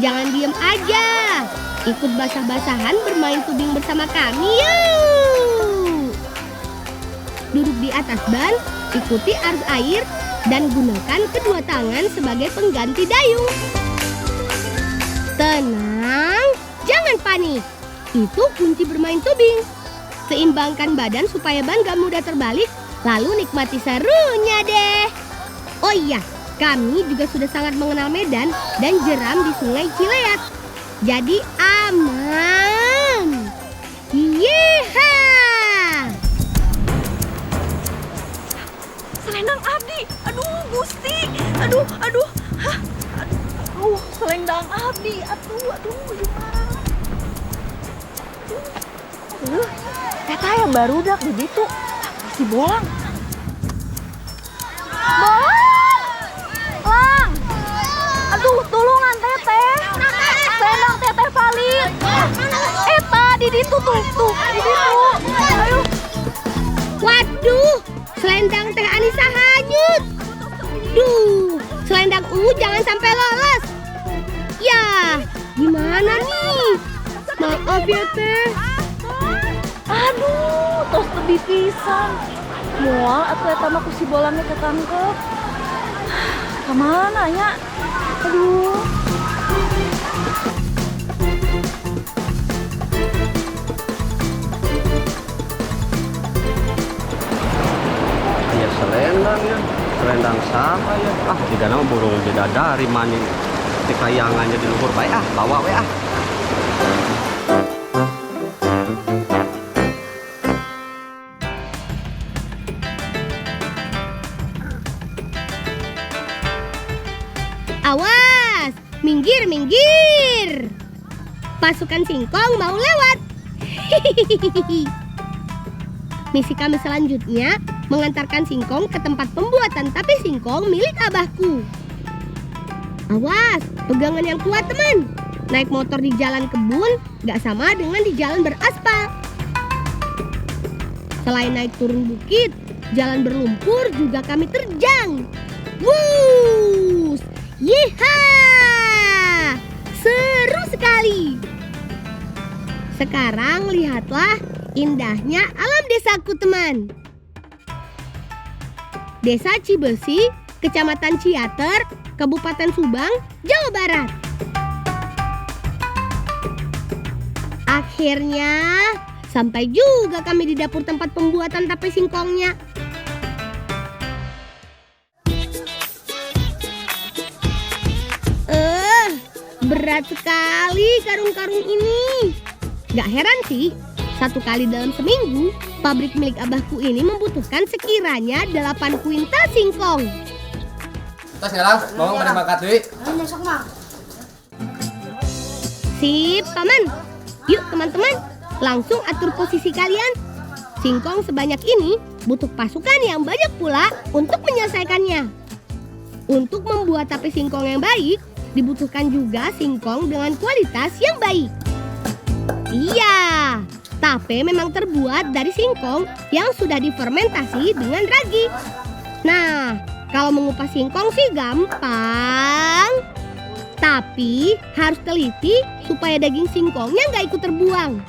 jangan diem aja. Ikut basah-basahan bermain tubing bersama kami yuk. Duduk di atas ban, ikuti arus air, dan gunakan kedua tangan sebagai pengganti dayung. Tenang, jangan panik. Itu kunci bermain tubing. Seimbangkan badan supaya ban gak mudah terbalik, lalu nikmati serunya deh. Oh iya, kami juga sudah sangat mengenal medan dan jeram di Sungai Cileat. Jadi aman. Yeha! Selendang Abdi. Aduh, Gusti. Aduh. Hah? Aduh, selendang Abdi. Aduh, gimana? Aduh, kata yang baru dak begitu. Masih bolang. Lang. Aduh, tulungan teteh. Selendang teteh valid. Eta di ditu tuh, di ditu. Ayo. Waduh, selendang Teh Anissa hanyut. Duh, selendang ungu jangan sampai lolos. Ya, gimana nih? Maaf ya Teh. Aduh, tos tebi pisan. Moal atuh eta mah ku si bolangnya ketangkep. Kamana nya? Aduh. Ya selendang ya, selendang siapa ya? Jika nama burung bidadari maning di kayangannya di luhur baik bawa we Awas, minggir. Pasukan singkong mau lewat. Misi kami selanjutnya mengantarkan singkong ke tempat pembuatan tape singkong milik abahku. Awas, pegangan yang kuat teman. Naik motor di jalan kebun gak sama dengan di jalan beraspal. Selain naik turun bukit, jalan berlumpur juga kami terjang. Wuss, yeha, seru sekali. Sekarang lihatlah indahnya alam desaku teman. Desa Cibesi, Kecamatan Ciater, Kabupaten Subang, Jawa Barat. Akhirnya sampai juga kami di dapur tempat pembuatan tape singkongnya. Berat sekali karung-karung ini. Gak heran sih, satu kali dalam seminggu, pabrik milik abahku ini membutuhkan sekiranya 8 kuintal singkong. Terus sekarang mau pada makan duit. Sip, Paman. Yuk teman-teman, langsung atur posisi kalian. Singkong sebanyak ini butuh pasukan yang banyak pula untuk menyelesaikannya. Untuk membuat tape singkong yang baik, dibutuhkan juga singkong dengan kualitas yang baik. Iya, tape memang terbuat dari singkong yang sudah difermentasi dengan ragi. Nah, kalau mengupas singkong sih gampang. Tapi harus teliti supaya daging singkongnya nggak ikut terbuang.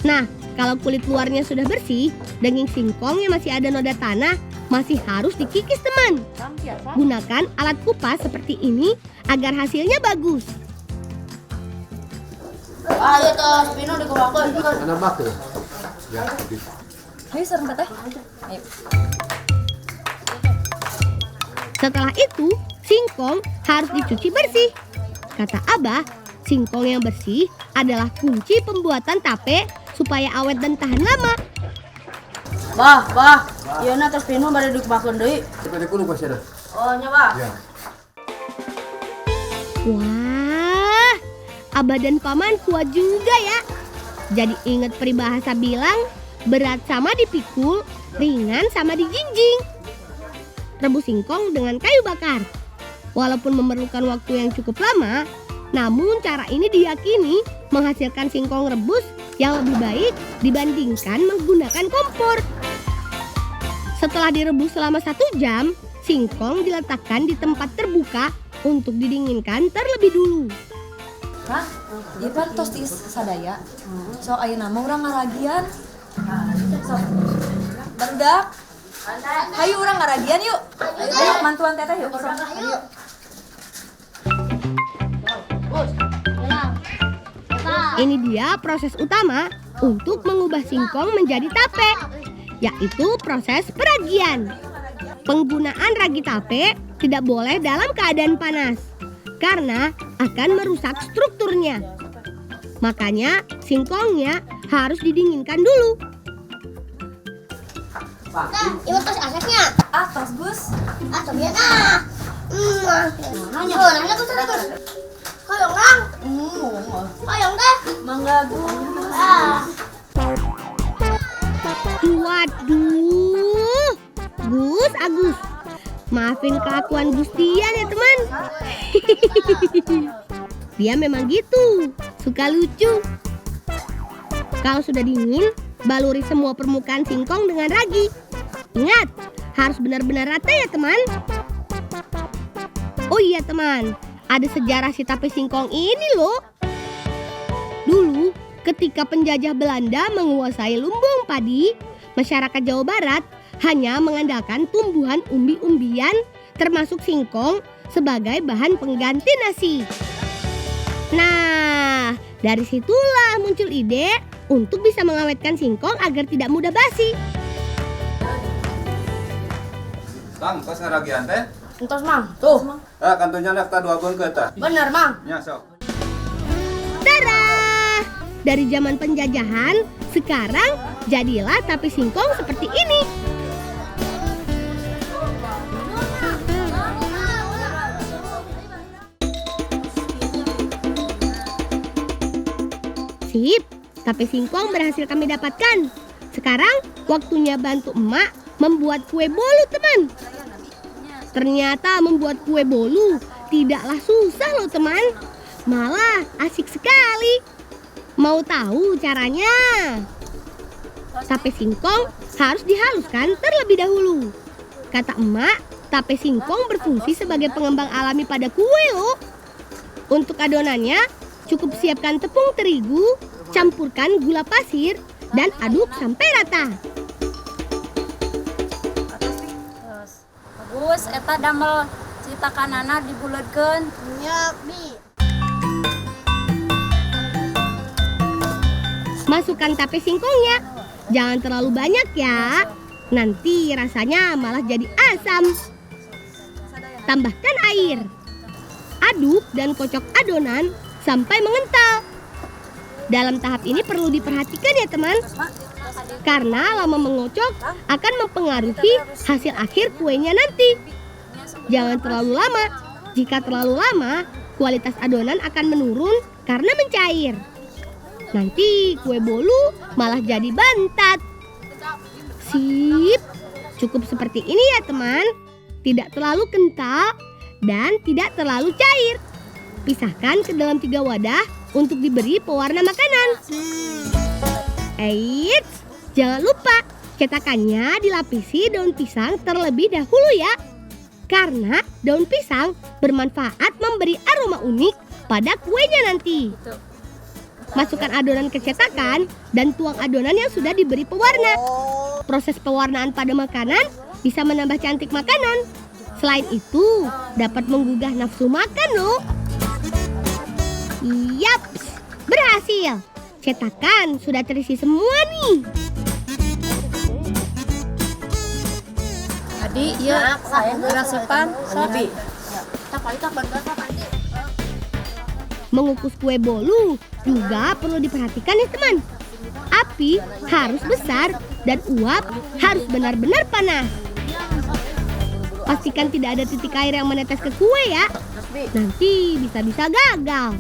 Nah, kalau kulit luarnya sudah bersih, daging singkongnya masih ada noda tanah, masih harus dikikis teman. Gunakan alat kupas seperti ini agar hasilnya bagus. Ayo tos, Pino dikumpulkan. Mana bak tuh? Ya. Ayo serem teh. Ayo. Setelah itu, singkong harus dicuci bersih. Kata Abah, singkong yang bersih adalah kunci pembuatan tape supaya awet dan tahan lama. Bah, iya na tos Pino bari dikumpulkan deui. Cepet dulu Bos ya. Oh, nya bah. Ya. Wah, Abah dan Paman kuat juga ya. Jadi ingat peribahasa bilang, berat sama dipikul, ringan sama dijinjing. Rebus singkong dengan kayu bakar. Walaupun memerlukan waktu yang cukup lama, namun cara ini diyakini menghasilkan singkong rebus yang lebih baik dibandingkan menggunakan kompor. Setelah direbus selama 1 jam, singkong diletakkan di tempat terbuka untuk didinginkan terlebih dulu. Kang, ieu pan tos tiis sadaya. So ayeuna mah urang ngaragian. So, barudak. Hayu urang ngaragian yuk. Ayo mantuan teteh yuk. Ayo. Ini dia proses utama untuk mengubah singkong menjadi tape, yaitu proses peragian. Penggunaan ragi tape tidak boleh dalam keadaan panas, karena akan merusak strukturnya. Makanya singkongnya harus didinginkan dulu. Ibu tos asesnya. Atas Gus. Asapnya nah. Nanya Gus terus. Koyong lang. Koyong deh. Mangga Gus. Waduh, Gus Agus, maafin kelakuan Gustian ya teman. Dia memang gitu, suka lucu. Kalau sudah dingin, baluri semua permukaan singkong dengan ragi. Ingat, harus benar-benar rata ya teman. Oh iya teman, ada sejarah si tape singkong ini loh. Dulu, ketika penjajah Belanda menguasai lumbung padi, masyarakat Jawa Barat hanya mengandalkan tumbuhan umbi-umbian termasuk singkong sebagai bahan pengganti nasi. Nah, dari situlah muncul ide untuk bisa mengawetkan singkong agar tidak mudah basi. Kang, tos ngaragian teh? Entos mang. Tuh. Kantunya daftar 2 bun ke eta. Bener mang. Nya sok. Tada! Dari zaman penjajahan, sekarang jadilah tape singkong seperti ini. Sip, tape singkong berhasil kami dapatkan. Sekarang waktunya bantu emak membuat kue bolu teman. Ternyata membuat kue bolu tidaklah susah loh teman. Malah asik sekali. Mau tahu caranya? Tape singkong harus dihaluskan terlebih dahulu. Kata emak, tape singkong berfungsi sebagai pengembang alami pada kue loh. Untuk adonannya, cukup siapkan tepung terigu, campurkan gula pasir, dan aduk sampai rata. Bagus, eta damel citakanana dibuleutkeun. Ya, Bi. Masukkan tape singkongnya. Jangan terlalu banyak ya. Nanti rasanya malah jadi asam. Tambahkan air. Aduk dan kocok adonan sampai mengental. Dalam tahap ini perlu diperhatikan ya teman. Karena lama mengocok akan mempengaruhi hasil akhir kuenya nanti. Jangan terlalu lama. Jika terlalu lama, kualitas adonan akan menurun karena mencair. Nanti kue bolu malah jadi bantat. Sip, cukup seperti ini ya teman. Tidak terlalu kental dan tidak terlalu cair. Pisahkan ke dalam 3 wadah untuk diberi pewarna makanan. Eits, jangan lupa cetakannya dilapisi daun pisang terlebih dahulu ya. Karena daun pisang bermanfaat memberi aroma unik pada kuenya nanti. Masukkan adonan ke cetakan dan tuang adonan yang sudah diberi pewarna. Proses pewarnaan pada makanan bisa menambah cantik makanan. Selain itu, dapat menggugah nafsu makan loh. Yaps, berhasil. Cetakan sudah terisi semua nih. Tadi ya saya ngerasakan sapi. Mengukus kue bolu juga perlu diperhatikan ya teman. Api harus besar dan uap harus benar-benar panas. Pastikan tidak ada titik air yang menetes ke kue ya. Nanti bisa-bisa gagal.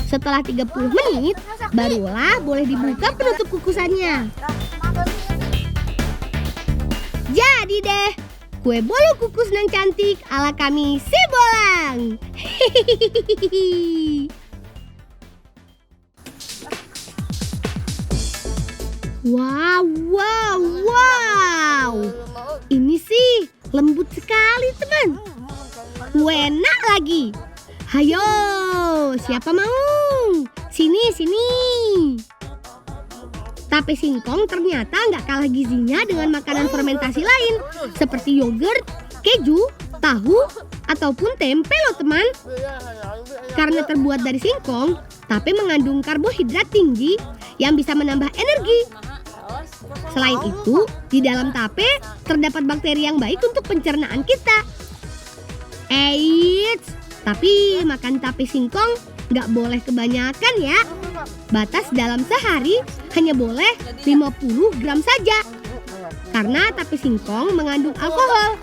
Setelah 30 menit, barulah boleh dibuka penutup kukusannya. Jadi deh, kue bolu kukus dan cantik ala kami si Bolang. Wow. Ini sih lembut sekali teman. Enak lagi. Hayo, siapa mau? Sini, sini. Tape singkong ternyata nggak kalah gizinya dengan makanan fermentasi lain seperti yogurt, keju, tahu, ataupun tempe loh teman. Karena terbuat dari singkong, tape mengandung karbohidrat tinggi yang bisa menambah energi. Selain itu, di dalam tape terdapat bakteri yang baik untuk pencernaan kita. Eits, tapi makan tape singkong nggak boleh kebanyakan ya. Batas dalam sehari hanya boleh 50 gram saja. Karena tape singkong mengandung alkohol.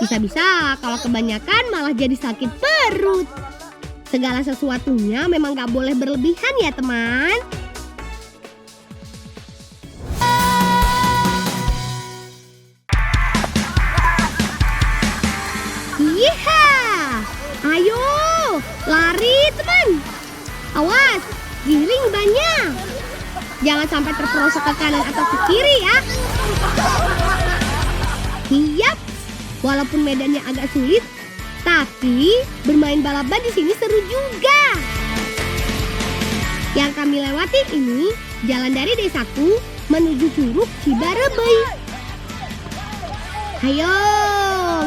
Bisa-bisa kalau kebanyakan malah jadi sakit perut. Segala sesuatunya memang nggak boleh berlebihan ya teman. Yeha! Ayo, lari teman. Awas, giring bannya. Jangan sampai terperosok ke kanan atau ke kiri ya. Yap, walaupun medannya agak sulit, tapi bermain balapan di sini seru juga. Yang kami lewati ini jalan dari desaku menuju Curug Cibarebei. Hayo,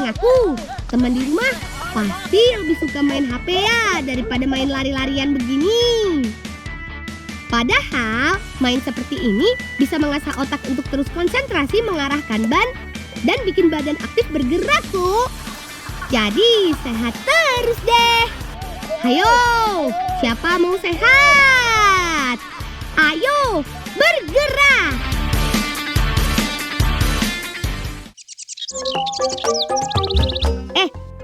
ngaku. Teman di rumah pasti lebih suka main HP ya daripada main lari-larian begini. Padahal main seperti ini bisa mengasah otak untuk terus konsentrasi mengarahkan ban dan bikin badan aktif bergerak tuh. Jadi sehat terus deh. Hayo, siapa mau sehat? Ayo bergerak.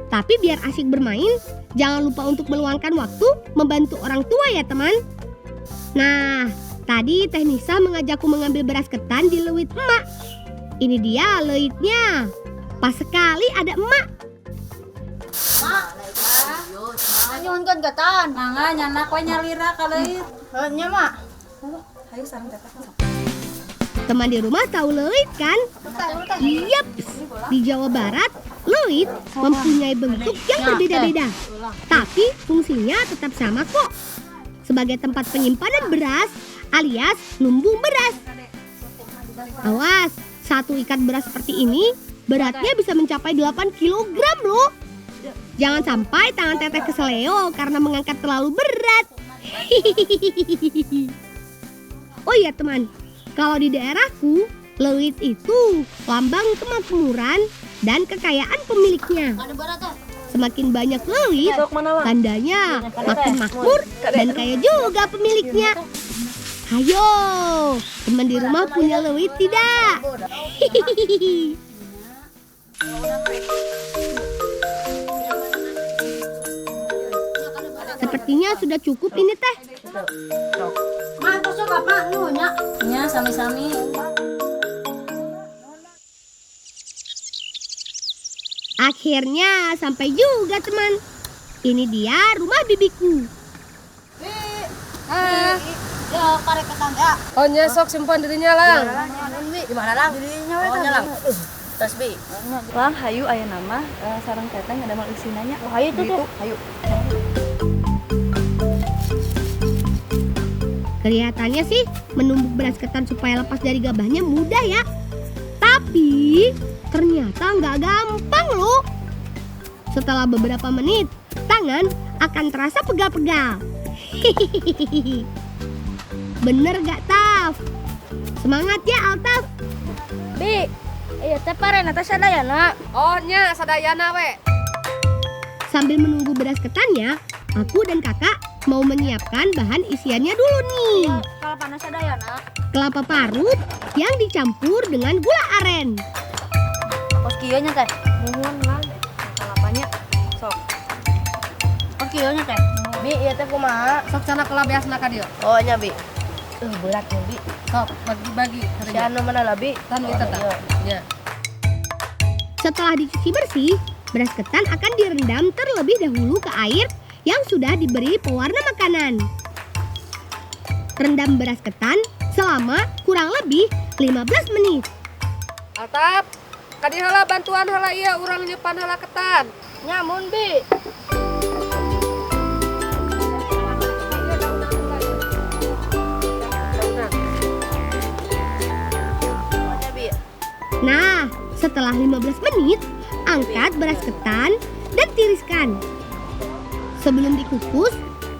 Tapi biar asik bermain, jangan lupa untuk meluangkan waktu membantu orang tua ya teman. Nah, tadi Teh Nisa mengajakku mengambil beras ketan di leuwit emak. Ini dia leuwitnya. Pas sekali ada emak. Nyuhun kan ketan. Mangga nyana koe nyalira ka leuwit. Nya mak. Hayu sareng teteh. Teman di rumah tahu leuwit kan? Yap, di Jawa Barat leuwit mempunyai bentuk yang berbeda-beda, tapi fungsinya tetap sama kok. Sebagai tempat penyimpanan beras alias lumbung beras. Awas, satu ikat beras seperti ini beratnya bisa mencapai 8 kg loh. Jangan sampai tangan teteh keseleo karena mengangkat terlalu berat. Oh iya teman, kalau di daerahku, leuwit itu lambang kemakmuran dan kekayaan pemiliknya. Semakin banyak leuwit, tandanya makin makmur dan kaya juga pemiliknya. Hayo, teman di rumah punya leuwit tidak? Sepertinya sudah cukup ini teh. Mak tos apa nyuhnya? Nya sami-sami. Akhirnya sampai juga teman. Ini dia rumah bibiku. Ya karek ketan ya. Oh nyesok simpan dirinya lang. Gimana lang? Dirinya we kan. Lang. Tas bi. Lang hayu aya nama sareng teteh ngadamel isinanya. Oh hayu tuh. Hayu. Kelihatannya sih menumbuk beras ketan supaya lepas dari gabahnya mudah ya. Tapi ternyata nggak gampang loh. Setelah beberapa menit, tangan akan terasa pegal-pegal. Bener gak Taf? Semangat ya Altaf. Bi, iya teh parena teh sadayana. Oh nya sadayana we. Sambil menunggu beras ketannya, aku dan kakak mau menyiapkan bahan isiannya dulu nih. Kalau panas sadayana. Kelapa parut yang dicampur dengan gula aren. Kos kieu nya teh. Nuhun lang. Kalapanya sok. Kos kieu nya teh. Bi, ieu teh kumaha? Sok sana kelabeasna ka dieu. Oh nya bi. Berat nya bi. Sok bagi-bagi. Si anu mana lah bi? Tan kita tah. Ya. Setelah dicuci bersih, beras ketan akan direndam terlebih dahulu ke air yang sudah diberi pewarna makanan. Rendam beras ketan selama kurang lebih 15 menit. Altaf, kadi heula bantuan heula ieu urang nyimpan heula ketan. Nyamun bi. Nah, setelah 15 menit, angkat beras ketan dan tiriskan. Sebelum dikukus,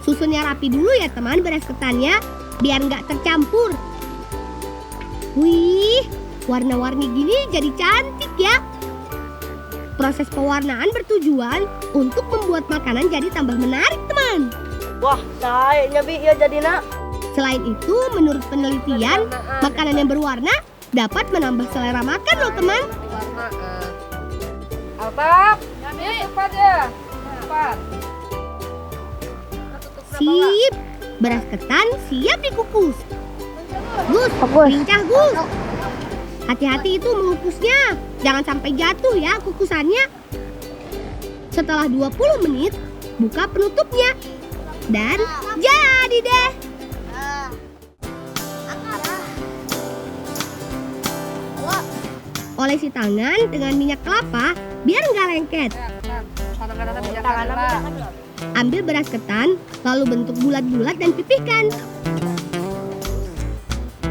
susunnya rapi dulu ya teman beras ketannya, biar nggak tercampur. Wih, warna-warni gini jadi cantik ya. Proses pewarnaan bertujuan untuk membuat makanan jadi tambah menarik teman. Wah, kayaknya Bi ya jadi nak. Selain itu, menurut penelitian, makanan yang berwarna dapat menambah selera makan loh teman. Altap, cepat ya. Cepat. Sip, beras ketan siap dikukus. Gus, lincah Gus. Hati-hati itu mengukusnya, jangan sampai jatuh ya kukusannya. Setelah 20 menit, buka penutupnya. Dan jadi deh. Olesi tangan dengan minyak kelapa biar nggak lengket. Ambil beras ketan, lalu bentuk bulat-bulat dan pipihkan.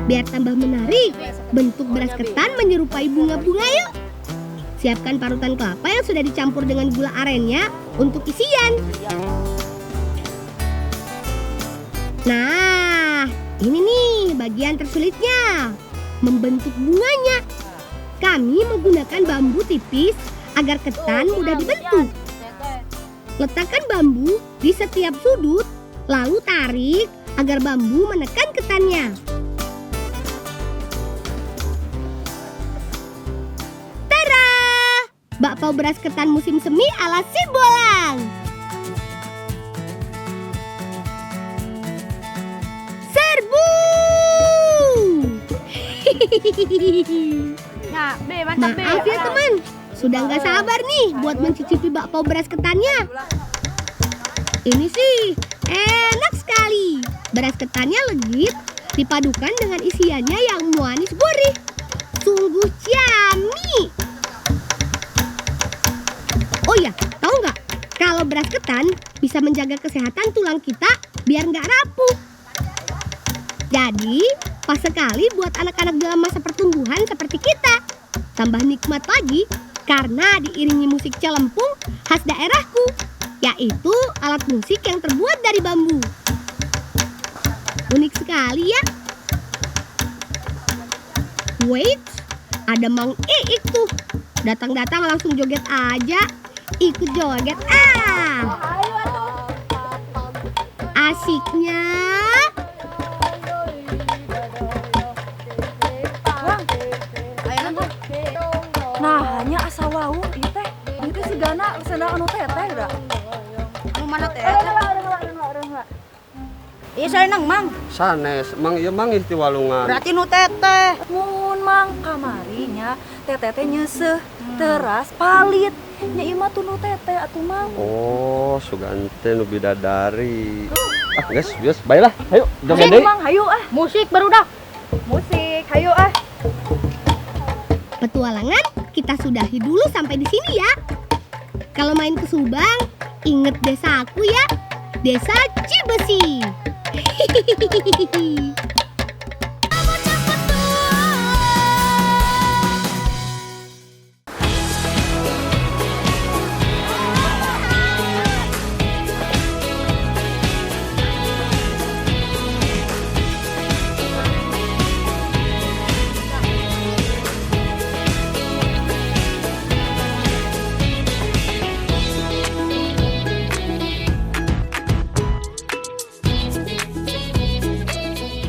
Biar tambah menarik, bentuk beras ketan menyerupai bunga-bunga yuk. Siapkan parutan kelapa yang sudah dicampur dengan gula arennya untuk isian. Nah, ini nih bagian tersulitnya, membentuk bunganya. Kami menggunakan bambu tipis agar ketan mudah dibentuk. Letakkan bambu di setiap sudut, lalu tarik agar bambu menekan ketannya. Tada! Bakpao beras ketan musim semi ala Sibolang. Serbu! Nah, Be, mantap Be. Maaf ya teman, sudah nggak sabar nih buat mencicipi bakpao beras ketannya. Ini sih enak sekali. Beras ketannya legit, dipadukan dengan isiannya yang manis gurih. Sungguh yummy. Oh ya, tahu nggak? Kalau beras ketan bisa menjaga kesehatan tulang kita biar nggak rapuh. Jadi, pas sekali buat anak-anak dalam masa pertumbuhan seperti kita. Tambah nikmat lagi karena diiringi musik celempung khas daerahku, yaitu alat musik yang terbuat dari bambu. Unik sekali ya. Wait, ada Mang Iik tuh. Datang-datang langsung joget aja. Ikut joget Asiknya. Nah, hanya asa wau ieu teh. Ieu teh sigana sendal anu teteh da. Anu mana teh? Iya sarenang Mang. Sanes, Mang ieu Mang ti walungan. Berarti nu teteh. Mun Mang kamarinya teteh teh nyeuseuh, teras palit. Nya ieu mah tunu teteh atuh Mang. Oh, sugante nu bidadari. Geus, baiklah. Hayu, joget Hayu deui. Mang, hayu Musik barudak. Musik, hayu Petualangan kita sudahi dulu sampai di sini ya. Kalau main ke Subang, inget desa aku ya. Desa Cibesi.